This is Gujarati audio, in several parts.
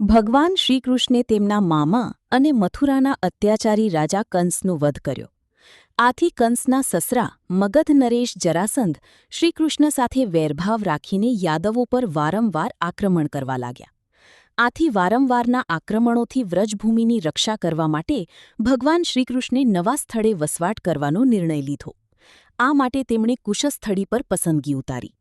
ભગવાન શ્રીકૃષ્ણે તેમના મામા અને મથુરાના અત્યાચારી રાજા કંસનો વધ કર્યો. આથી કંસના સસરા મગધ નરેશ જરાસંધ શ્રીકૃષ્ણ સાથે વેરભાવ રાખીને યાદવો પર વારંવાર આક્રમણ કરવા લાગ્યા. આથી વારંવારના આક્રમણોથી વ્રજભૂમિની રક્ષા કરવા માટે ભગવાન શ્રીકૃષ્ણે નવા સ્થળે વસવાટ કરવાનો નિર્ણય લીધો. આ માટે તેમણે કુશસ્થળી પર પસંદગી ઉતારી.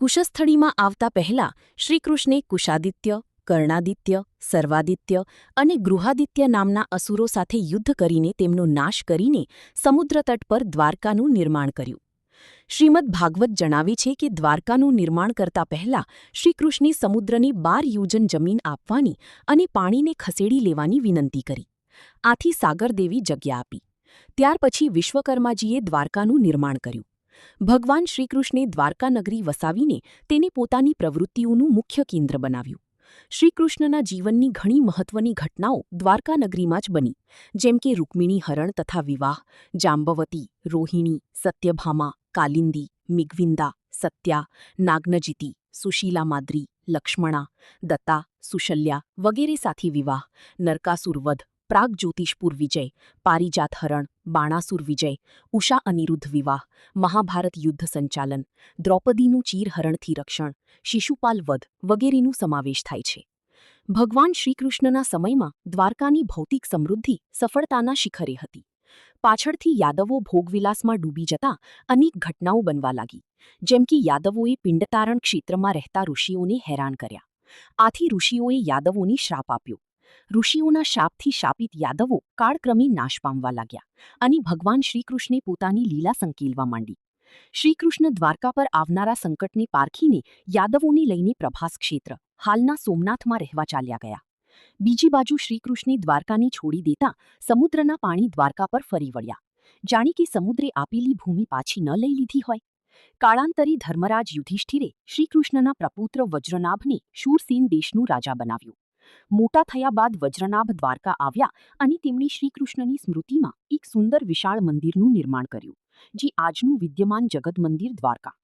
કુશસ્થળીમાં આવતા પહેલાં શ્રીકૃષ્ણે કુશાદિત્ય, કર્ણાદિત્ય, સર્વાદિત્ય અને ગૃહાદિત્ય નામના અસુરો સાથે યુદ્ધ કરીને તેમનો નાશ કરીને સમુદ્રતટ પર દ્વારકાનું નિર્માણ કર્યું. શ્રીમદ્ ભાગવત જણાવે છે કે દ્વારકાનું નિર્માણ કરતા પહેલાં શ્રીકૃષ્ણે સમુદ્રને 12 યોજન જમીન આપવાની અને પાણીને ખસેડી લેવાની વિનંતી કરી. આથી સાગરદેવી જગ્યા આપી. ત્યાર પછી વિશ્વકર્માજીએ દ્વારકાનું નિર્માણ કર્યું. ભગવાન શ્રીકૃષ્ણે દ્વારકા નગરી વસાવીને તેને પોતાની પ્રવૃત્તિઓનું મુખ્ય કેન્દ્ર બનાવ્યું. શ્રીકૃષ્ણના જીવનની ઘણી મહત્વની ઘટનાઓ દ્વારકા નગરીમાં જ બની, જેમ કે રૂકમિણી હરણ તથા વિવાહ, જાંબવતી, રોહિણી, સત્યભામા, કાલિંદી, મિગવિંદા, સત્યા, નાગ્નજીતી, સુશીલા માદ્રી, લક્ષ્મણા, દત્તા, સુશલ્યા વગેરે સાથે વિવાહ, નરકાસુર વધ, પ્રાગજ્યોતિષપુર વિજય, પારિજાત હરણ, બાણાસુર વિજય, ઉષા અનિરુદ્ધ વિવાહ, મહાભારત યુદ્ધ સંચાલન, દ્રૌપદીનું ચીરહરણથી રક્ષણ, શિશુપાલ વધ વગેરેનું સમાવેશ થાય છે. ભગવાન શ્રીકૃષ્ણના સમયમાં દ્વારકાની ભૌતિક સમૃદ્ધિ સફળતાના શિખરે હતી. પાછળથી યાદવો ભોગવિલાસમાં ડૂબી જતા અનેક ઘટનાઓ બનવા લાગી, જેમ કે યાદવોએ પિંડતારણ ક્ષેત્રમાં રહેતા ઋષિઓને હેરાન કર્યા. આથી ઋષિઓએ યાદવોને શ્રાપ આપ્યો. ઋષિઓના શાપથી શાપિત યાદવો કાળક્રમે નાશ પામવા લાગ્યા અને ભગવાન શ્રીકૃષ્ણે પોતાની લીલા સંકેલવા માંડી. શ્રીકૃષ્ણ દ્વારકા પર આવનારા સંકટને પારખીને યાદવોને લઈને પ્રભાસ ક્ષેત્ર, હાલના સોમનાથમાં રહેવા ચાલ્યા ગયા. બીજી બાજુ શ્રીકૃષ્ણે દ્વારકાને છોડી દેતા સમુદ્રના પાણી દ્વારકા પર ફરી વળ્યા, જાણે કે સમુદ્રે આપેલી ભૂમિ પાછી ન લઈ લીધી હોય. કાળાંતરે ધર્મરાજ યુધિષ્ઠિરે શ્રીકૃષ્ણના પ્રપુત્ર વજ્રનાભને શૂરસેન દેશનું રાજા બનાવ્યું. મોટા થયા બાદ વજ્રનાભ દ્વારકા આવ્યા અને તેમણે શ્રીકૃષ્ણની સ્મૃતિમાં એક સુંદર વિશાળ મંદિરનું નિર્માણ કર્યું, જે આજનું વિદ્યમાન જગત મંદિર દ્વારકા